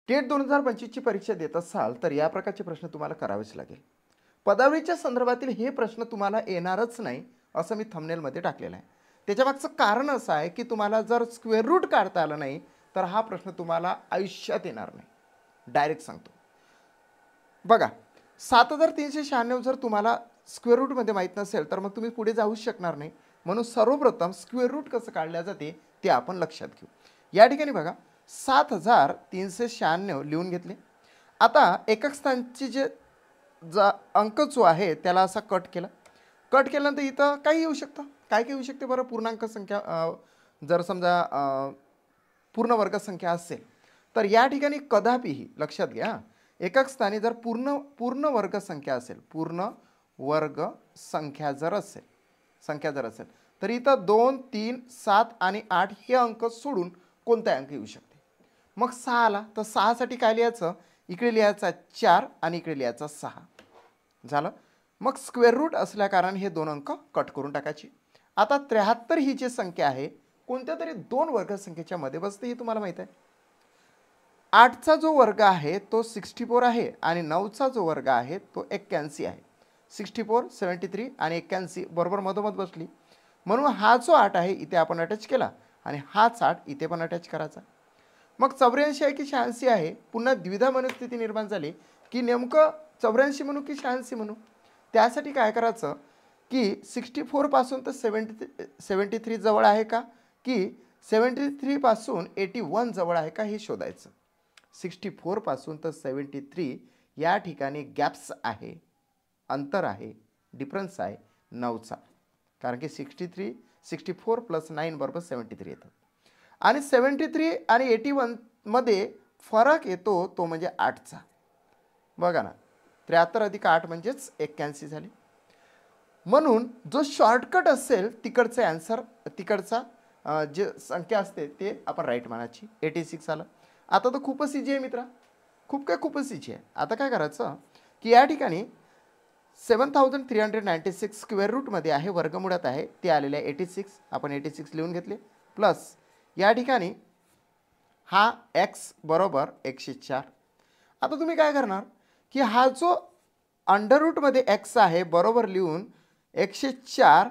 TET 2025 ची परीक्षा देत असाल तर या प्रकारचे प्रश्न तुम्हाला करावेच लागेल. पदावीच्या संदर्भातील हे प्रश्न तुम्हाला येणारच नाही असं मी थंबनेलमध्ये टाकलेलं आहे. त्याच्यामागचं कारण असं आहे की तुम्हाला जर स्क्वेअर रूट काढता आलं नाही तर हा प्रश्न तुम्हाला आयुष्यात येणार नाही. डायरेक्ट सांगतो. बघा, 7396 जर तुम्हाला स्क्वेअर रूटमध्ये माहीत नसेल तर मग तुम्ही पुढे जाऊच शकणार नाही. म्हणून सर्वप्रथम स्क्वेअर रूट कसं काढल्या जाते ते आपण लक्षात घेऊ. या ठिकाणी बघा, 7396 लिहून घेतले. आता एकक स्थानची जे अंक जो आहे त्याला असा कट केला. कट केल्यानंतर इथं काही येऊ शकतं. काय येऊ शकते बरं? पूर्णांक संख्या जर समजा पूर्ण वर्ग संख्या असेल तर या ठिकाणी कदापिही लक्षात घ्या, एकक स्थानी जर पूर्ण वर्ग संख्या असेल, पूर्ण वर्ग संख्या जर असेल तर इथं 2, 3, 7 आणि 8 हे अंक सोडून कोणता अंक येऊ शकते? मग 6 आला तर 6 साठी काय लिहायचं? इकडे लिहायचा 4 आणि इकडे लिहायचा 6 झालं. मग स्क्वेअर रूट असल्या कारण हे दोन अंक कट करून टाकायचे. आता 73 ही जी संख्या आहे कोणत्या तरी दोन वर्ग संख्येच्या मध्ये बसते हे तुम्हाला माहित आहे. 8चा जो वर्ग आहे तो 64 आहे आणि 9चा जो वर्ग आहे तो 81 आहे. 64, 73 आणि 81 बरोबर मधोमध बसली. म्हणून हा जो 8 आहे इथे आपण अटॅच केला आणि हाच 8 इथे पण अटॅच करायचा. मग 84 आहे की 86 आहे? पुन्हा द्विधा मनस्थिती निर्माण झाली की नेमकं 84 म्हणू की 86 म्हणू. त्यासाठी काय करायचं की 64 पासून तर 73 जवळ आहे का की 73 पासून 81 जवळ आहे का हे शोधायचं. 64 पासून तर 73 या ठिकाणी गॅप्स आहे, अंतर आहे, डिफरन्स आहे 9चा. कारण की 64 प्लस 9 बरोबर 73 येतात. आणि 73 आणि 81 मध्ये फरक येतो तो म्हणजे 8चा. बघा ना, 73 अधिक 8 म्हणजेच 81 झाले. म्हणून जो शॉर्टकट असेल तिकडचे आन्सर, तिकडचा जे संख्या असते ते आपण राईट मानायची. 86 आलं. आता तर खूपच इझी आहे मित्रा, खूपच इझी आहे. आता काय करायचं की या ठिकाणी 7396 स्क्वेअर रूटमध्ये आहे, वर्गमुळात आहे, ते आलेले आहे 86. आपण 86 लिहून घेतले प्लस या ठिकाणी हा x बरोबर 104. आता तुम्ही काय करणार की हा जो अंडर रूटमध्ये x आहे बरोबर लिहून 104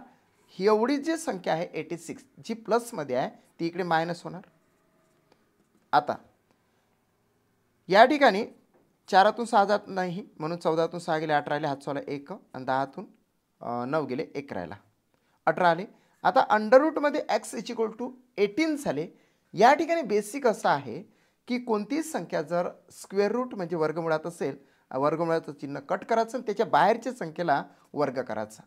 ही एवढी जी संख्या आहे 86 जी प्लसमध्ये आहे ती इकडे मायनस होणार. आता या ठिकाणी 4तून 6 जात नाही म्हणून 14तून 6 गेले 8 राहिले, हातचा 1 आणि 10तून 9 गेले 1 राहिला 18 आले. आता अंडर रूटमध्ये x = 18 झाले. या ठिकाणी बेसिक असं आहे की कोणतीही संख्या जर स्क्वेअर रूट म्हणजे वर्गमुळात असेल, वर्गमुळाचं चिन्ह कट करायचं आणि त्याच्या बाहेरच्या संख्येला वर्ग करायचा.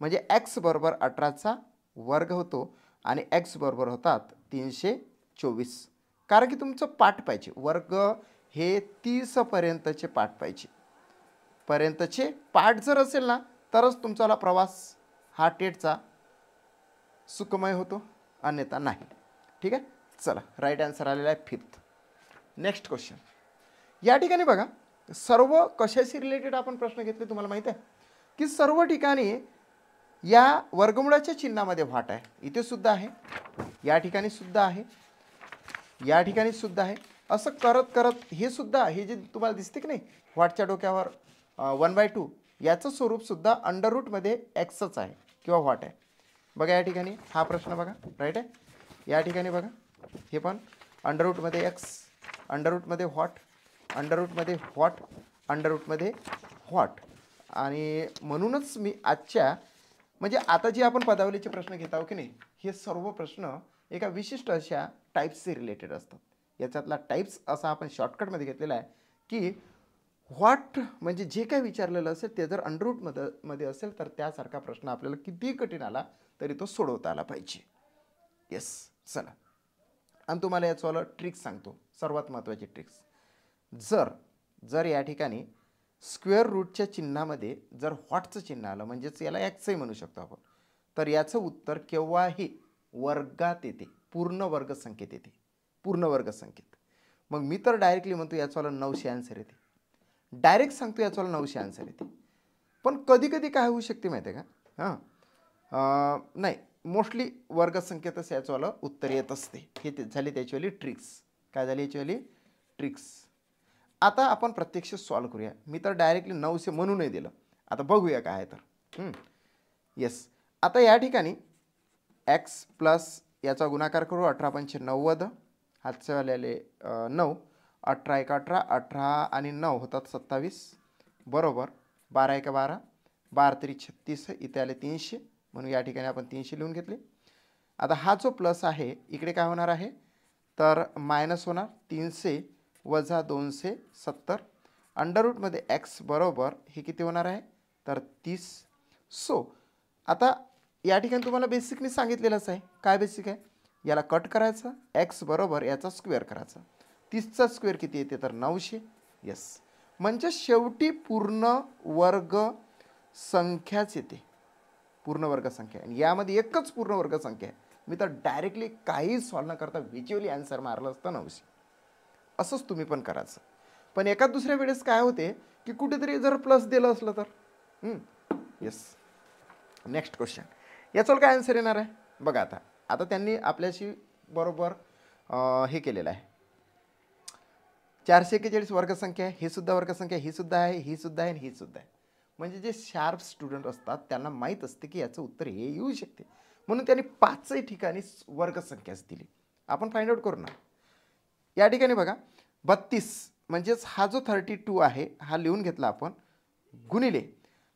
म्हणजे x बरोबर 18चा वर्ग होतो आणि x बरोबर होतात 324. कारण की तुमचं पाठ पाहिजे, वर्ग हे 30 पर्यंतचे पाठ पाहिजे. पर्यंतचे पाठ जर असेल ना तरच तुमचा प्रवास हा टेटचा सुखमय होतो, अन्यथा नाही. ठीक आहे, चला राईट आन्सर आलेला आहे 5th. Next question. या ठिकाणी बघा, सर्व कशाशी रिलेटेड आपण प्रश्न घेतले तुम्हाला माहिती आहे की सर्व ठिकाणी या वर्गमुळाच्या चिन्हामध्ये व्हाट आहे. इथे सुद्धा आहे, या ठिकाणी सुद्धा आहे, या ठिकाणी सुद्धा आहे. असं करत करत हे सुद्धा, हे जे तुम्हाला दिसते की नाही व्हाटच्या डोक्यावर 1/2 याचं स्वरूप सुद्धा अंडर रूटमध्ये एक्सच आहे किंवा व्हाट आहे. बघा या ठिकाणी हा प्रश्न बघा, राईट आहे. या ठिकाणी बघा हे पण अंडर रूटमध्ये एक्स, अंडर रूटमध्ये व्हॉट, अंडर रूटमध्ये व्हॉट, अंडर रूटमध्ये व्हॉट. आणि म्हणूनच मी आजच्या म्हणजे आता जे आपण पदावलीचे प्रश्न घेत आहोत की नाही, हे सर्व प्रश्न एका विशिष्ट अशा टाईप्सचे रिलेटेड असतात. याच्यातला टाईप्स असा आपण शॉर्टकटमध्ये घेतलेला आहे की व्हॉट म्हणजे जे काही विचारलेलं असेल ते जर अंडर रूटमध्ये असेल तर त्यासारखा प्रश्न आपल्याला कितीही कठीण आला तरी तो सोडवता आला पाहिजे. येस, चला. आणि तुम्हाला याचं ट्रिक्स सांगतो, सर्वात महत्त्वाची ट्रिक्स. जर या ठिकाणी स्क्वेअर रूटच्या चिन्हामध्ये जर व्हॉटचं चिन्ह आलं म्हणजेच याला एक्सही म्हणू शकतो आपण, तर याचं उत्तर केव्हाही वर्गात येते, पूर्ण वर्गसंख्येत येते, पूर्ण वर्गसंख्येत. मग मी तर डायरेक्टली म्हणतो याचं 900 आन्सर येते. डायरेक्ट सांगतो याचं 900 आन्सर येते. पण कधी कधी काय होऊ शकते माहिती आहे का, नाही मोस्टली वर्गसंख्येतच याचं उत्तर येत असते. हे झाली त्याच्यावाली ट्रिक्स. काय झाली याच्यावाली ट्रिक्स. आता आपण प्रत्यक्ष सॉल्व करूया. मी तर डायरेक्टली 900 म्हणून नाही दिलं. आता बघूया काय आहे तर. येस. आता या ठिकाणी एक्स प्लस याचा गुणाकार करू. 18 पंचे 90, हातचे आलेले 9, 18 एक 18, 18 आणि 9 होतात 27, बरोबर 12 एक 12, 12 तरी 36, इथे आले 300, म्हणून या ठिकाणी आपण 300 लिहून घेतले. आता हा जो प्लस आहे इकडे काय होणार आहे तर मायनस होणार. 300 वजा 270 अंडररूटमध्ये एक्स बरोबर हे किती होणार आहे तर 30. सो आता या ठिकाणी तुम्हाला बेसिकली सांगितलेलंच आहे. काय बेसिक आहे, याला कट करायचं, एक्स बरोबर याचा स्क्वेअर करायचा. 30चा स्क्वेअर किती येते तर 900. येस, म्हणजे शेवटी पूर्ण वर्ग संख्याच येते, पूर्ण वर्ग संख्या. आणि यामध्ये एकच पूर्ण वर्ग संख्या आहे. मी तर डायरेक्टली काही सॉल्व न करता व्हिज्युअली आन्सर मारलं असतं 900. असंच तुम्ही पण करायचं. पण एका दुसऱ्या वेळेस काय होते की कुठेतरी जर प्लस दिलं असलं तर. Yes, next question. याचं काय आन्सर येणार आहे बघा. आता त्यांनी आपल्याशी बरोबर हे केलेलं आहे. 441 वर्गसंख्या आहे, हे सुद्धा वर्गसंख्या, ही सुद्धा आहे, ही सुद्धा आहे, ही सुद्धा आहे. म्हणजे जे शार्प स्टुडंट असतात त्यांना माहीत असते की याचं उत्तर हे येऊ शकते, म्हणून त्यांनी 5ही ठिकाणी वर्गसंख्याच दिली. आपण फाइंड आउट करू ना. या ठिकाणी बघा 32 म्हणजेच हा जो 32 आहे हा लिहून घेतला आपण, गुणिले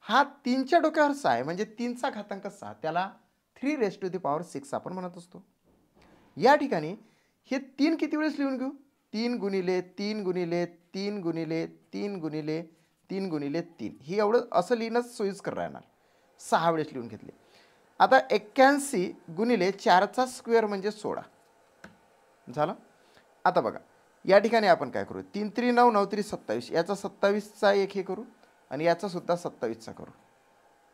हा 3च्या डोक्यावर 6 आहे, म्हणजे 3चा घातांक 6, त्याला 3⁻6 आपण म्हणत असतो. या ठिकाणी हे 3 किती वेळेस लिहून घेऊ, 3 गुणिले 3 गुणिले 3 गुणिले 3 गुणिले 3 गुणिले 3, ही एवढं असं लिहिणंच सोयीस्कर राहणार. 6 वेळेस लिहून घेतले. आता 81 गुणिले 4चा स्क्वेअर म्हणजे 16 झालं. आता बघा या ठिकाणी आपण काय करू, 3 3 9 9 3 27, याचा 27चा एक हे करू आणि याचा सुद्धा 27चा करू.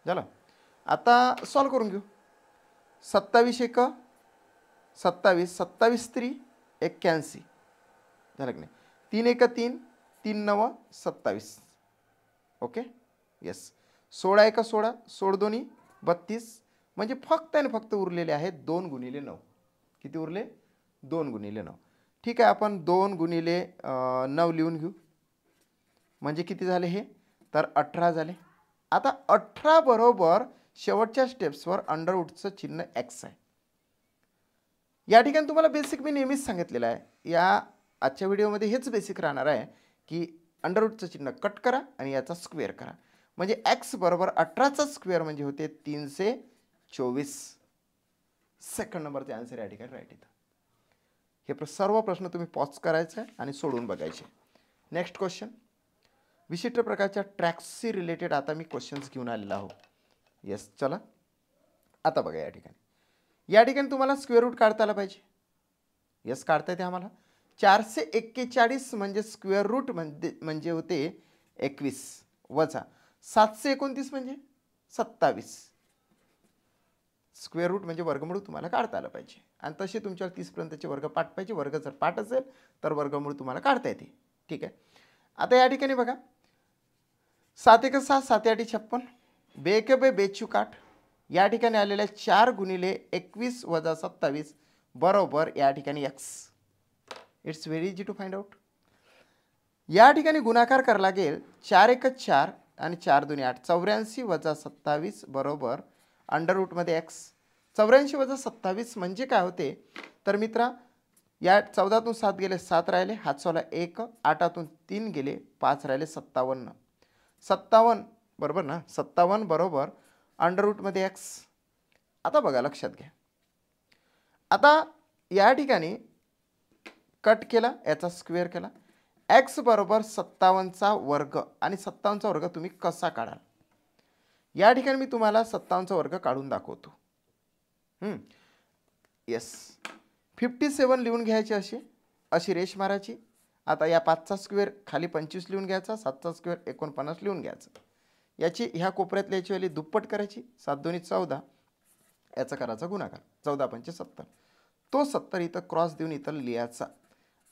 झालं. आता सॉल्व करून घेऊ. 27 एक 27, 27 3 81 झालं की नाही. 3 एक 3, 3 9 27. ओके. येस. 16 एक 16, 16 दोन्ही 32, म्हणजे फक्त आणि फक्त उरलेले आहेत 2 गुणिले 9. किती उरले, 2 गुणिले 9. ठीक आहे, आपण 2 गुणिले 9 लिहून घेऊ. म्हणजे किती झाले हे तर 18 झाले. आता 18 बरोबर शेवटच्या स्टेप्सवर अंडररूटचं चिन्ह एक्स आहे. या ठिकाणी तुम्हाला बेसिक मी नेहमीच सांगितलेलं आहे, या आजच्या व्हिडिओमध्ये हेच बेसिक राहणार आहे की अंडररूटचं चिन्ह कट करा आणि याचा स्क्वेअर करा. म्हणजे एक्स बरोबर 18चा स्क्वेअर म्हणजे होते 324. सेकंड नंबरचे आन्सर या ठिकाणी राईट येतं. हे सर्व प्रश्न तुम्ही पॉज करायचे आणि सोडून बघायचे. Next question. विशिष्ट प्रकारच्या ट्रॅक्सशी रिलेटेड आता मी क्वेश्चन्स घेऊन आलेला आहो. येस, चला आता बघा. या ठिकाणी तुम्हाला स्क्वेअर रूट काढता आला पाहिजे. येस, काढता येते आम्हाला. 441 म्हणजे स्क्वेअर रूट म्हणजे होते 21 वजा 729 म्हणजे 27. स्क्वेअर रूट म्हणजे वर्गमूळ तुम्हाला काढता आलं पाहिजे. आणि तसे तुमच्याला 30पर्यंतचे वर्ग पाठ पाहिजे. वर्ग जर पाठ असेल तर वर्गमूळ तुम्हाला काढता येते. ठीक आहे. आता या ठिकाणी बघा 7 एक 6, 7 8 56, 2 एक 2 बेचूक 8. या ठिकाणी आलेल्या 4 गुणिले 21 वजा 27 बरोबर या ठिकाणी X. It's very easy to find out. या ठिकाणी गुणाकार करावा लागेल. 4 एक 4 आणि 4 दोन्ही 8, 84 वजा 27 बरोबर अंडररूटमध्ये एक्स. 84 वजा 27 म्हणजे काय होते तर मित्रा, या 14तून 7 गेले 7 राहिले, हातचवला 1, 8तून 3 गेले 5 राहिले 57. 57 बरोबर ना, 57 बरोबर अंडररूटमध्ये एक्स. आता बघा लक्षात घ्या. आता या ठिकाणी कट केला, याचा स्क्वेअर केला. एक्स बरोबर 57चा वर्ग, आणि 57चा वर्ग तुम्ही कसा काढाल. या ठिकाणी मी तुम्हाला 57चा वर्ग काढून दाखवतो. येस, 57 लिहून घ्यायचे, अशी रेष मारायची. आता या 5चा स्क्वेअर खाली 25 लिहून घ्यायचा, 7चा स्क्वेअर 49 लिहून घ्यायचं. याची ह्या कोपऱ्यातल्या याची वाली दुप्पट करायची, 7 दोन्ही 14, याचा करायचा गुणाकार, 14 पंचे 70. तो 70 इथं क्रॉस देऊन इथं लिहायचा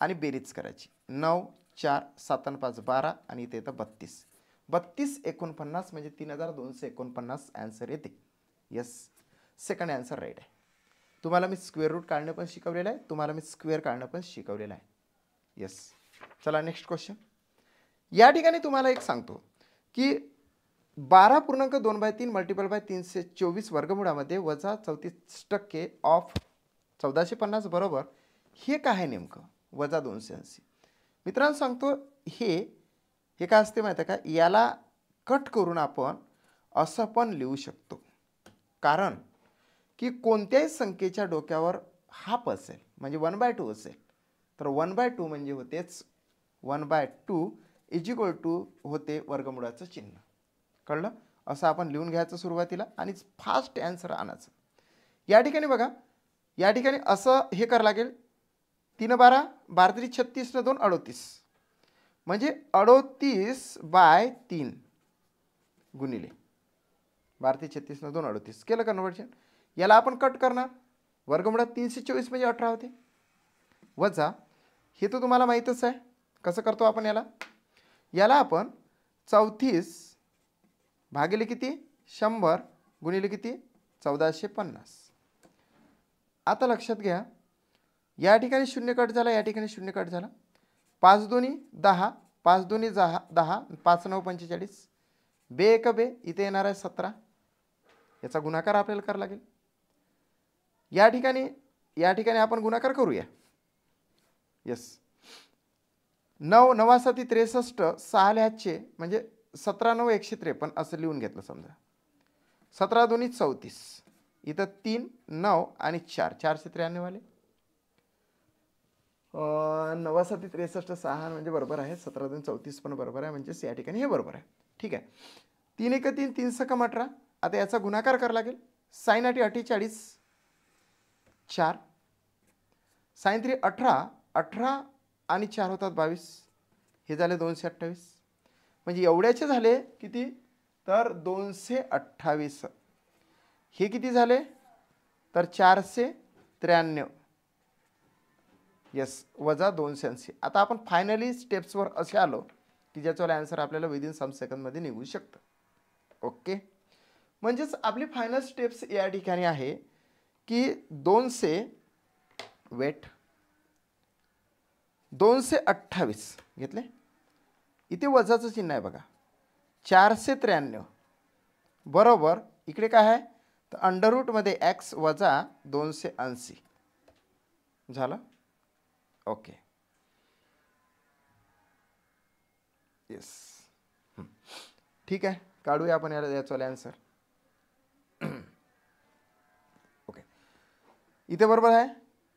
आणि बेरीज करायची. 9 4 7 आणि 5 12 आणि इथे येतं 32. 32 49 म्हणजे 3249 ॲन्सर येते. येस, सेकंड ॲन्सर राईट आहे. तुम्हाला मी स्क्वेअर रूट काढणं पण शिकवलेलं आहे, तुम्हाला मी स्क्वेअर काढणं पण शिकवलेलं आहे. येस, चला नेक्स्ट क्वेश्चन. या ठिकाणी तुम्हाला एक सांगतो की 12.2/3 मल्टिपल बाय 324 वर्गमुळामध्ये वजा 34% ऑफ 1450 बरोबर हे काय आहे नेमकं वजा 280. मित्रांनो सांगतो हे काय असते माहिती आहे का, याला कट करून आपण असं पण लिहू शकतो. कारण की कोणत्याही संख्येच्या डोक्यावर हाफ असेल म्हणजे 1/2 असेल तर 1/2 म्हणजे होतेच 1/2 इज इक्वल टू होते वर्गमुळाचं चिन्ह. कळलं? असं आपण लिहून घ्यायचं सुरुवातीला आणि फास्ट आन्सर आणायचं. या ठिकाणी बघा, या ठिकाणी असं हे करावं लागेल. 3 12 12 36 न 2 38 म्हणजे 38/3 गुणिले 12 36 न 2 38 केलं कन्व्हर्जन. याला आपण कट करणार, वर्गमुळात 324 म्हणजे 18 होते, वजा हे तर तुम्हाला माहीतच आहे कसं करतो आपण. याला आपण 34 भागिले किती 100 गुणिले किती 1450. आता लक्षात घ्या, या ठिकाणी शून्य कट झाला, या ठिकाणी शून्य कट झाला. 5 2 10 5 2 10 5 9 45 बे एक बे इथे येणार आहे 17. याचा गुणाकार आपल्याला करावा लागेल. या ठिकाणी आपण गुणाकार करूया. यस 9 9 7 63 6 लिहायचे म्हणजे 17 9 153 असं लिहून घेतलं समजा. 17 2 34 इथं 3 9 आणि 4 493 वाले 9 7 63 6 म्हणजे बरोबर आहे. 17 2 34 पण बरोबर आहे, म्हणजे या ठिकाणी हे बरोबर आहे. ठीक आहे. 3 1 3 3 6 18. आता याचा गुणाकार करावा लागेल. साइन 8 48 4 साइन 3 18 18 आणि 4 होतात 22 हे झाले 228. म्हणजे एवढ्याचे झाले किती तर 228. हे किती झाले तर 493. यस वजा 280. आता आपण फायनली स्टेप्सवर असे आलो की ज्याचं आन्सर आपल्याला विदिन सम सेकंदमध्ये निघू शकतं. ओके, म्हणजेच आपली फायनल स्टेप्स या ठिकाणी आहे की 228 घेतले, इथे वजाचं चिन्ह आहे बघा 493 बरोबर. इकडे काय आहे तर अंडररूटमध्ये x वजा 280 झालं. ओके येस ठीक आहे, काढूया आपण याचा आन्सर. ओके इथे बरोबर आहे.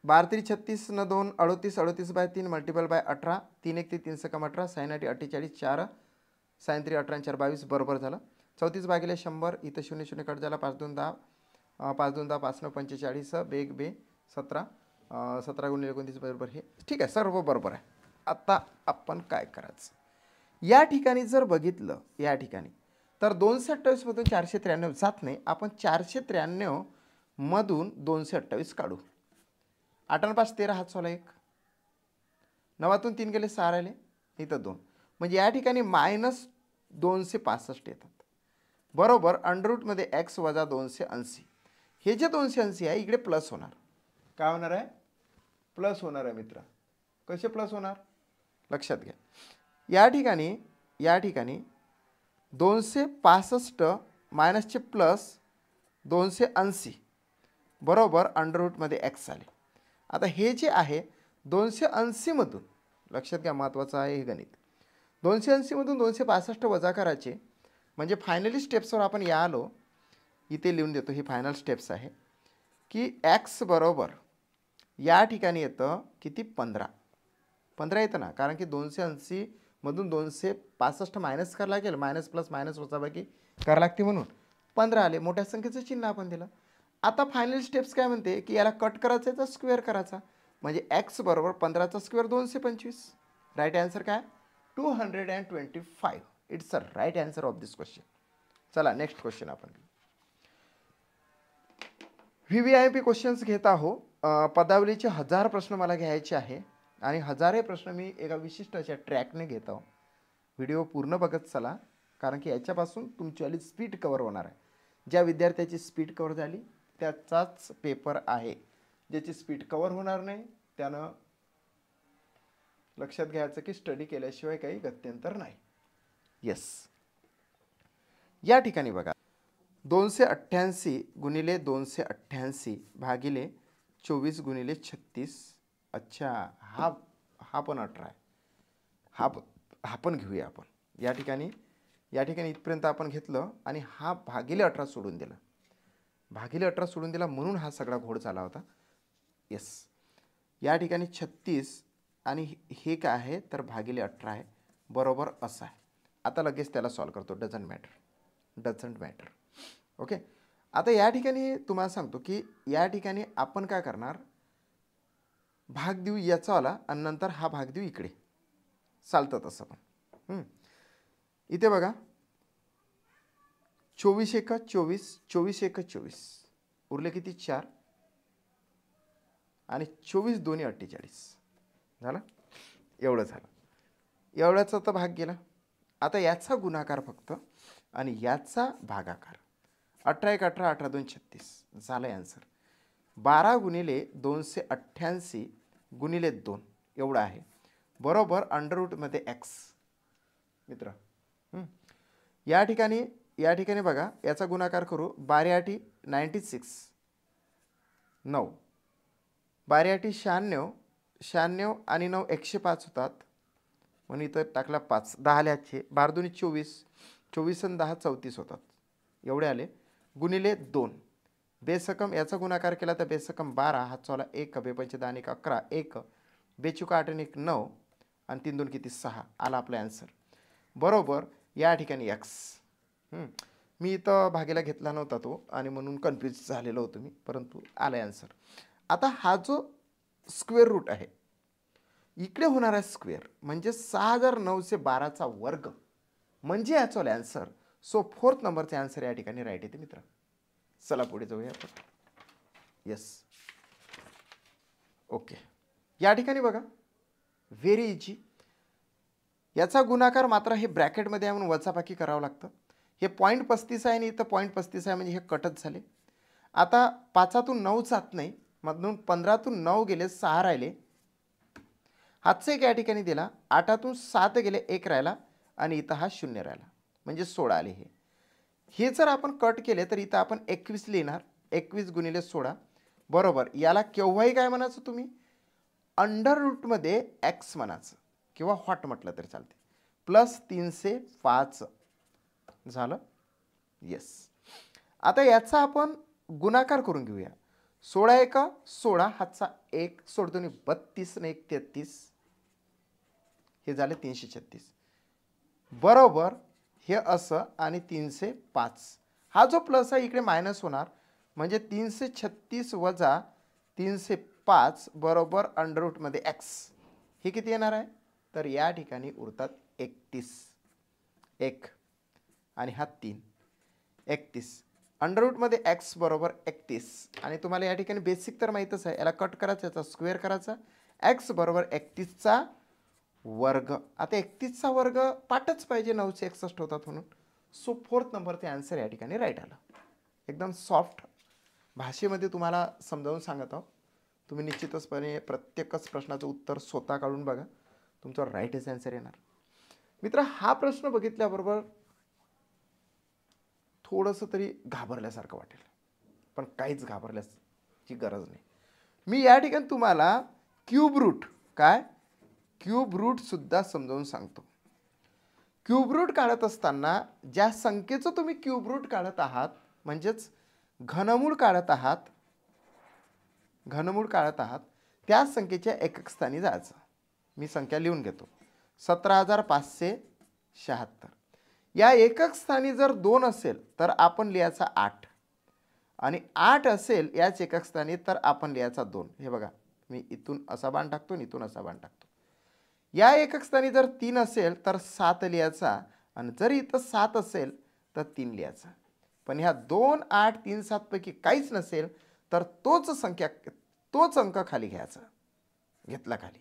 12 36 न 2 38 38/3 मल्टिपल बाय 18 3 1 3 6 18 साइन 8 48 4 साइन 3 18 4 22 बरोबर झालं. 34 भागिले 100 इथं 0 0 कट झाला. 5 2 10 5 2 10 5 9 45 बेग बे 17 17 गुणिले 29 बरोबर हे ठीक आहे, सर्व बरोबर आहे. आता आपण काय करायचं या ठिकाणी जर बघितलं या ठिकाणी तर 228 मधून 493 जात नाही. आपण 493 मधून 228 काढू. 8 5 13 हात सोला 1 9तून 3 गेले 6 राहिले इथं 2 म्हणजे या ठिकाणी मायनस 265 येतात बरोबर. अंडररूटमध्ये x वजा 280 हे जे 280 आहे इकडे प्लस होणार. काय होणार आहे प्लस होणार आहे मित्र. कसे प्लस होणार लक्षात घ्या. या ठिकाणी 265 मायनसचे प्लस 280 बरोबर अंडररूटमध्ये x आले. आता हे जे आहे 280 मधून लक्षात घ्या महत्त्वाचं आहे हे गणित. 280 मधून 265 वजा करायचे म्हणजे फायनली स्टेप्सवर आपण या आलो. इथे लिहून देतो, ही फायनल स्टेप्स आहे की x बरोबर या ठिकाणी येतं किती 15 येतं ना, कारण की 280 मधून 265 मायनस करावं लागेल. मायनस प्लस मायनस वजाबाकी करावं लागते म्हणून 15 आले. मोठ्या संख्येचं चिन्ह आपण दिलं. आता फायनल स्टेप्स काय म्हणते की याला कट करायचं आहे तर स्क्वेअर करायचा म्हणजे x बरोबर 15चा स्क्वेअर 225. राईट आन्सर काय 225. It's a right answer of this question. चला नेक्स्ट क्वेश्चन आपण VVIP क्वेश्चन्स घेत आहो. पदावलीचे 1000 प्रश्न मला घ्यायचे आहे आणि 1000 प्रश्न मी एका विशिष्ट अशा ट्रॅकने घेत आहो. व्हिडिओ पूर्ण बघत चला, कारण की याच्यापासून तुमची स्पीड कवर होणार आहे. ज्या विद्यार्थ्याची स्पीड कवर झाली त्याचाच पेपर आहे. ज्याची स्पीड कवर होणार नाही त्यानं लक्षात घ्यायचं की स्टडी केल्याशिवाय काही गत्यंतर नाही. येस, या ठिकाणी बघा 288 गुणिले 288 भागिले 24 गुणिले 36. अच्छा, हा पण 18 आहे. हा पण घेऊया आपण. या ठिकाणी इथपर्यंत आपण घेतलं आणि हा भागिले 18 सोडून दिला. भागिले 18 सोडून दिला म्हणून हा सगळा घोड झाला होता. येस, या ठिकाणी 36 आणि हे काय आहे तर भागिले 18 आहे, बरोबर असं आहे. आता लगेच त्याला सॉल्व करतो. Doesn't matter. ओके, आता या ठिकाणी तुम्हाला सांगतो की या ठिकाणी आपण काय करणार, भाग देऊ याचावाला आणि नंतर हा भाग देऊ इकडे. चालतं तसं पण. इथे बघा 24 एक 24, 24 एक 24, उरले किती 4 आणि 24 दोन्ही 48 झालं. एवढं झालं. एवढ्याचा तर भाग गेला. आता याचा गुणाकार फक्त आणि याचा भागाकार. 18 एक 18, 18 2 36 झालं आन्सर. 12 गुणिले 288 गुणिले 2 एवढं आहे, बरोबर अंडररूटमध्ये एक्स. मित्र या ठिकाणी बघा याचा गुणाकार करू. 12 96, 9 12 96, 96 आणि 9 105 होतात. म्हणून इथं टाकला 5. 10 ल्याचे 12 2 24, 24 आणि 10 34 होतात. एवढे आले गुणिले 2. बेसकम याचा गुणाकार केला तर बेसकम 12, हात चौला 1, बेपंचे 10 1 11, 1 बेचुका 8 1 9 आणि 3 2 किती 6. आला आपला आन्सर, बरोबर. या ठिकाणी एक्स. मी इथं भागेला घेतला नव्हता तो आणि म्हणून कन्फ्यूज झालेलो होतो मी, परंतु आला आन्सर. आता हा जो स्क्वेअर रूट आहे इकडे होणार आहे स्क्वेअर, म्हणजे 6912चा वर्ग म्हणजे याचा आन्सर. सो 4th नंबरचा आन्सर या ठिकाणी राईट येते मित्र. चला पुढे जाऊया आपण. Yes, okay. या ठिकाणी बघा व्हेरी इझी. याचा गुणाकार मात्र हे ब्रॅकेटमध्ये आहे म्हणून वजाबाकी करावं लागतं. हे 0.35 आहे आणि इथं 0.35 आहे म्हणजे हे कटच झाले. आता 5तून 9 जात नाही, मधून 15तून 9 गेले 6 राहिले. हातचं एक या ठिकाणी दिला. 8तून 7 गेले 1 राहिला आणि इथं हा 0 राहिला म्हणजे 16 आले. हे जर आपण कट केले तर इथं आपण 21 लिहिणार. 21 गुणिले 16 बरोबर. याला केव्हाही काय म्हणायचं तुम्ही, अंडर रूटमध्ये एक्स म्हणायचं किंवा व्हॉट म्हटलं तरी चालते. प्लस 305 झालं. येस, आता याचा आपण गुणाकार करून घेऊया. 16 एक 16, हातचा 1 सोडतो 32 ने 1 33, हे झाले 336 बरोबर. हे असं आणि 305 हा जो प्लस आहे इकडे मायनस होणार म्हणजे 336 वजा 305 बरोबर अंडर रूटमध्ये एक्स. हे किती येणार आहे तर या ठिकाणी उरतात 31 1 आणि हा 3 31 अंडर रूटमध्ये एक्स बरोबर 31. आणि तुम्हाला या ठिकाणी बेसिक तर माहीतच आहे, याला कट करायचा याचा स्क्वेअर करायचा. एक्स बरोबर 31चा वर्ग. आता 31चा वर्ग पाठच पाहिजे, 961 होतात म्हणून. सो 4th नंबरचे आन्सर या ठिकाणी राईट आला. एकदम सॉफ्ट भाषेमध्ये तुम्हाला समजावून सांगत आहोत. तुम्ही निश्चितचपणे प्रत्येकच प्रश्नाचं उत्तर स्वतः काढून बघा, तुमचं राईटच आन्सर येणार. मित्र, हा प्रश्न बघितल्याबरोबर थोडंसं तरी घाबरल्यासारखं वाटेल, पण काहीच घाबरल्याची गरज नाही. मी या ठिकाणी तुम्हाला क्यूब रूट क्यूब रूट सुद्धा समजावून सांगतो. क्यूब रूट काढत असताना ज्या संख्येचं तुम्ही क्यूब रूट काढत आहात म्हणजेच घनमूळ काढत आहात त्या संख्येच्या एकक स्थानी जायचं. मी संख्या लिहून घेतो. 17,576. या एकक स्थानी जर 2 असेल तर आपण लिहायचा 8 आणि 8 असेल याच एकक स्थानी तर आपण लिहायचा 2. हे बघा, मी इथून असा बाण टाकतो आणि इथून असा बाण टाकतो. या एकक स्थानी जर 3 असेल तर 7 लिहायचा आणि जर इथं 7 असेल तर 3 लिहायचा. पण ह्या 2 8 3 7 पैकी काहीच नसेल तर तोच अंक खाली घ्यायचा. घेतला खाली.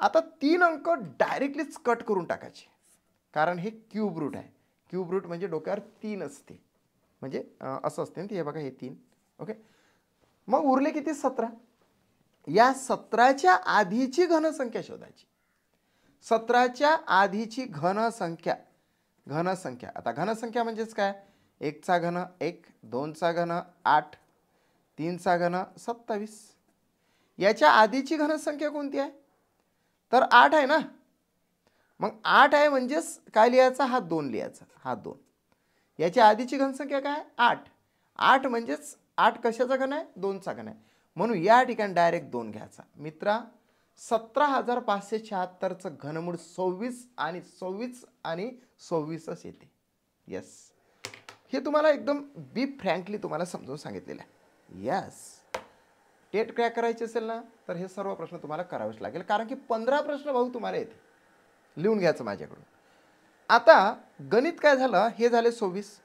आता 3 अंक डायरेक्टलीच कट करून टाकायचे, कारण हे क्यूब रूट आहे. क्यूब रूट म्हणजे डोक्यावर 3 असते, म्हणजे असं असते ना. हे बघा हे 3. ओके, मग उरले किती 17. या 17च्या आधीची घनसंख्या शोधायची. 17च्या आधीची घनसंख्या. आता घनसंख्या म्हणजेच काय? 1चा घन 1, 2चा घन 8, 3चा घन 27. याच्या आधीची घनसंख्या कोणती आहे? तर 8 आहे ना. मग 8 आहे म्हणजेच काय लिहायचा? हा 2 लिहायचा, हा 2. याच्या आधीची घनसंख्या काय? 8. 8 म्हणजेच 8 कशाचा घन आहे? 2चा घन आहे. म्हणून या ठिकाणी डायरेक्ट 2 घ्यायचा. मित्रा 17,576चं घनमूळ 26 आणि 26 आणि 26च येते. यस, हे तुम्हाला एकदम बी फ्रँकली तुम्हाला समजून सांगितलेलं आहे. यस, टेट क्रॅक करायची असेल ना तर हे सर्व प्रश्न तुम्हाला करावेच लागेल, कारण की 15 प्रश्न भाऊ तुम्हाला येते. लिहून घ्यायचं माझ्याकडून. आता गणित काय झालं? हे झाले 26.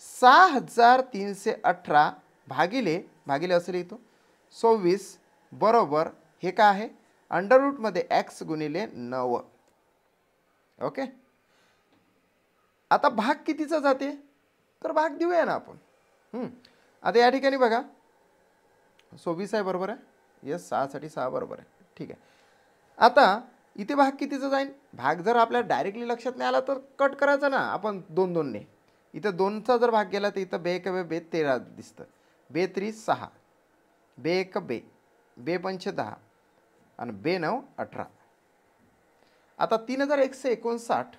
6,318 भागिले असं लिहितो 26 बरोबर हे काय आहे? अंडर रूटमध्ये x गुणिले 9. ओके. आता भाग कितीचा जाते? तर भाग देऊया ना आपण. आता या ठिकाणी बघा 26 आहे, बरोबर आहे. यस, 6 साठी 6 बरोबर आहे. ठीक आहे. आता इथे भाग कितीचा जाईल? भाग जर आपल्याला डायरेक्टली लक्षात नाही आला तर कट करायचा ना आपण 2 2 ने. इथं 2चा जर भाग गेला तर इथं 2 1 2 13 दिसतं. 2 3 6, 2 1 2, 2 5 10 आणि 2 9 18. आता 3159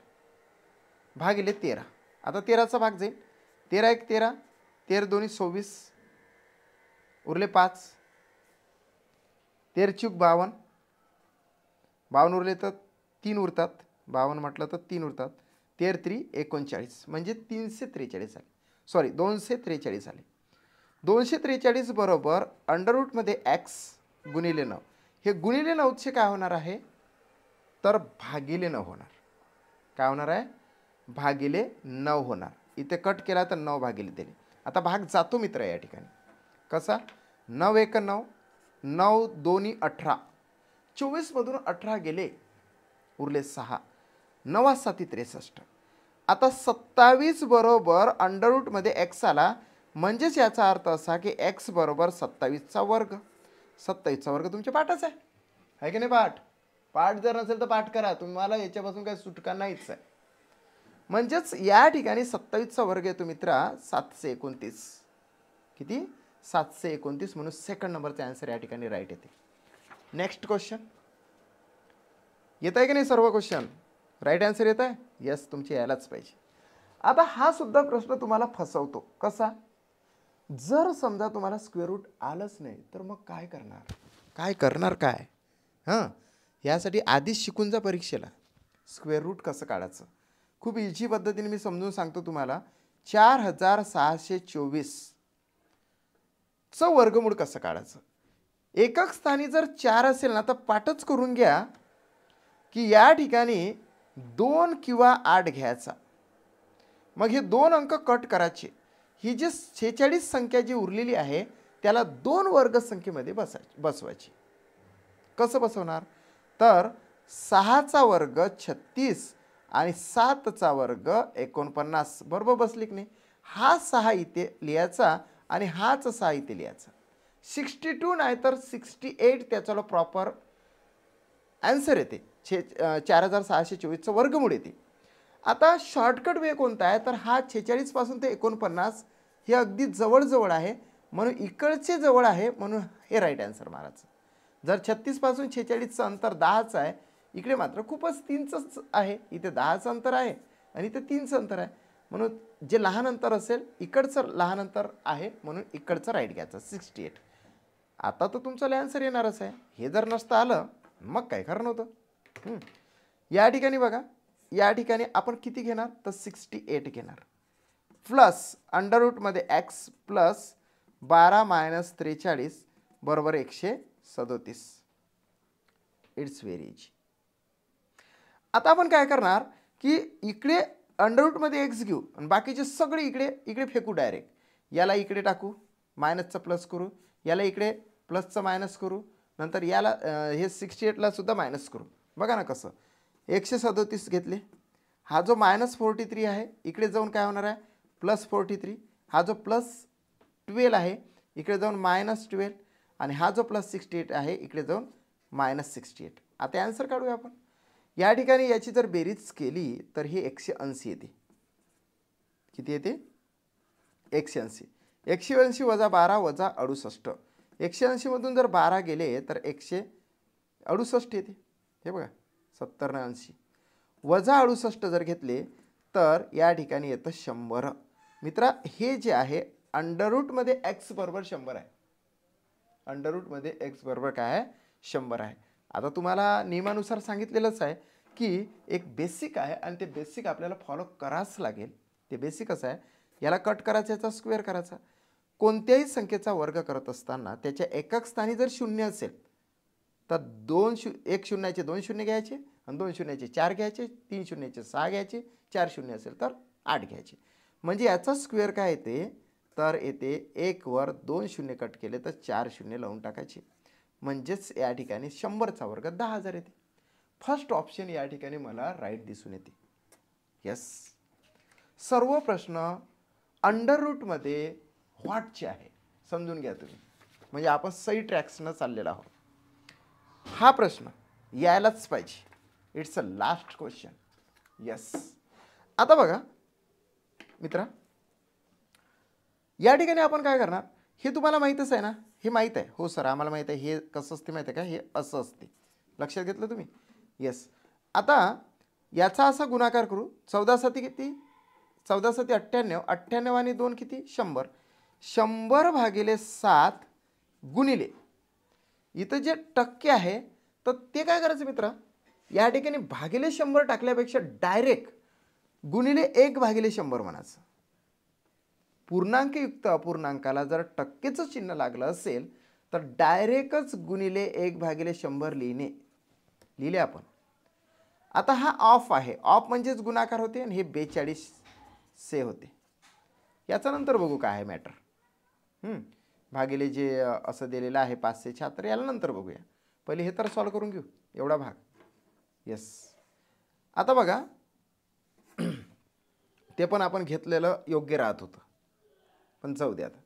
भागिले 13. आता 13चा भाग जाईल. 13 1 13, 13 2 26, उरले 5, 13 चूक 52, 52 उरले तर 3 उरतात, 52 म्हटलं तर 3 उरतात. 13 3 39 म्हणजे 343 आले. सॉरी 243 आले. 243 बरोबर अंडर रूटमध्ये x गुणिले 9. हे गुणिले 9चे काय होणार आहे? तर भागिले 9 होणार. काय होणार आहे? भागिले 9 होणार. इथे कट केला तर 9 भागिले दिले. आता भाग जातो मित्र या ठिकाणी. कसा? 9 1 9, 9 2 18, 24 मधून 18 गेले, उरले 6, 9 7 63. आता 27 बरोबर अंडर रूटमध्ये x आला, म्हणजेच याचा अर्थ असा की x बरोबर 27चा वर्ग. 27चा वर्ग तुमच्या पाठाचा आहे की नाही? पाठ जर नसेल तर पाठ करा, तुम्हाला याच्यापासून काही सुटका नाहीच आहे. म्हणजेच या ठिकाणी 27चा वर्ग येतो मित्रा 729. किती? 729. म्हणून सेकंड नंबरचा आन्सर या ठिकाणी राईट येते. नेक्स्ट क्वेश्चन येत आहे की नाही? सर्व क्वेश्चन राईट आन्सर येत आहे? यस, तुमचे यायलाच पाहिजे. आता हा सुद्धा प्रश्न तुम्हाला फसवतो. कसा? जर समजा तुम्हाला स्क्वेअर रूट आलंच नाही तर मग काय करणार? हां, यासाठी आधीच शिकून जा परीक्षेला स्क्वेअर रूट कसं काढायचं. खूप इझी पद्धतीने मी समजून सांगतो तुम्हाला. 4624 चं वर्गमूळ कसं काढायचं. एकक स्थानी जर 4 असेल ना तर पाठच करून घ्या की या ठिकाणी 2 किंवा 8 घ्यायचा. मग हे 2 अंक कट करायचे. ही जी 46 संख्या जी उरलेली आहे त्याला 2 वर्गसंख्येमध्ये बसवायची. कसं बसवणार? तर 6चा वर्ग 36 आणि 7चा वर्ग 49 बरोबर बसली की नाही? हा 6 इथे लिहायचा आणि हाच 6 इथे लिहायचा. 62 नाही तर 68 त्याचा प्रॉपर आन्सर येते. 4624चं वर्गमूळ येते. आता शॉर्टकट वे कोणता आहे? तर हा 46 पासून ते 49 हे अगदी जवळ आहे, म्हणून इकडचे जवळ आहे, म्हणून हे राईट आन्सर मारायचं. जर 36 पासून 46चं अंतर 10चं आहे, इकडे मात्र खूपच 3च आहे. इथे 10चं अंतर आहे आणि इथे 3चं अंतर आहे, म्हणून जे लहान अंतर असेल इकडचं लहान अंतर आहे, म्हणून इकडचं राईट घ्यायचं 68. आता तर तुमचं आन्सर येणारच आहे. हे जर नसतं आलं मग काय खरं नव्हतं. या ठिकाणी बघा, या ठिकाणी आपण किती घेणार? तर 68 घेणार प्लस अंडर रूटमध्ये x प्लस 12 मायनस 43 बरोबर 137. It's very easy. आता आपण काय करणार की इकडे अंडर रूटमध्ये x घेऊ आणि बाकीचे सगळे इकडे फेकू डायरेक्ट. याला इकडे टाकू, मायनसचा प्लस करू, याला इकडे प्लसचं मायनस करू, नंतर याला हे 68ला सुद्धा मायनस करू. बघा ना कसं 137 घेतले. हा जो -43 आहे इकडे जाऊन काय होणार आहे? +43. हा जो +12 आहे इकडे जाऊन -12 आणि हा जो +68 आहे इकडे जाऊन -68. आता आन्सर काढूया आपण. या ठिकाणी याची जर बेरीज केली तर ही 180 येते. किती येते? 180. 180 वजा 12 वजा 68. 180 मधून जर 12 गेले तर 168 येते. हे बघा 70 ने 80 वजा 68 जर घेतले तर या ठिकाणी येतं 100. मित्रा हे जे आहे अंडररूटमध्ये x बरोबर 100 आहे. अंडररूटमध्ये x बरोबर काय आहे? 100 आहे. आता तुम्हाला नियमानुसार सांगितलेलंच आहे की एक बेसिक आहे आणि ते बेसिक आपल्याला फॉलो करावंच लागेल. ते बेसिक असं आहे, याला कट करायचा, याचा स्क्वेअर करायचा. कोणत्याही संख्येचा वर्ग करत असताना त्याच्या एकक स्थानी जर 0 असेल तर 1 शून्याचे 2 शून्य घ्यायचे आणि 2 शून्याचे 4 घ्यायचे, 3 शून्याचे 6 घ्यायचे, 4 शून्य असेल तर 8 घ्यायचे. म्हणजे याचा स्क्वेअर काय येते तर येते 1 वर 2 शून्य कट केले तर 4 शून्य लावून टाकायचे. म्हणजेच या ठिकाणी 100चा वर्ग 10,000 येते. फर्स्ट ऑप्शन या ठिकाणी मला राईट दिसून येते. यस, सर्व प्रश्न अंडररूटमध्ये व्हॉटचे आहे समजून घ्या तुम्ही. म्हणजे आपण सही ट्रॅक्सनं चाललेला आहोत. हा प्रश्न यायलाच पाहिजे. It's a last question. Yes, आता बघा मित्रा, या ठिकाणी आपण काय करणार हे तुम्हाला माहीतच आहे ना. हे माहीत आहे. हो सर आम्हाला माहीत आहे. हे कसं असते माहीत आहे का? हे असं असते. लक्षात घेतलं तुम्ही? येस. आता याचा असा गुणाकार करू. 14 सती किती? 14 सती 98. 98 आणि 2 किती? 100. 100 भागिले 7 गुणिले इथं जे टक्के आहे तर ते काय करायचं मित्रा, या ठिकाणी भागिले 100 टाकल्यापेक्षा डायरेक्ट गुणिले 1 भागिले 100 म्हणायचं. पूर्णांकयुक्त अपूर्णांकाला जर टक्केचं चिन्ह लागलं असेल तर डायरेक्टच गुणिले 1 भागिले 100 लिहिले आपण. आता हा ऑफ आहे. ऑफ म्हणजेच गुणाकार होते आणि हे 42 से होते. याचा नंतर बघू काय आहे मॅटर. भागिले जे असं दिलेलं आहे 576, याला नंतर बघूया. पहिले हे तर सॉल्व करून घेऊ एवढा भाग. येस, आता बघा ते पण आपण घेतलेलं योग्य राहत होतं, पण जाऊ दे आता.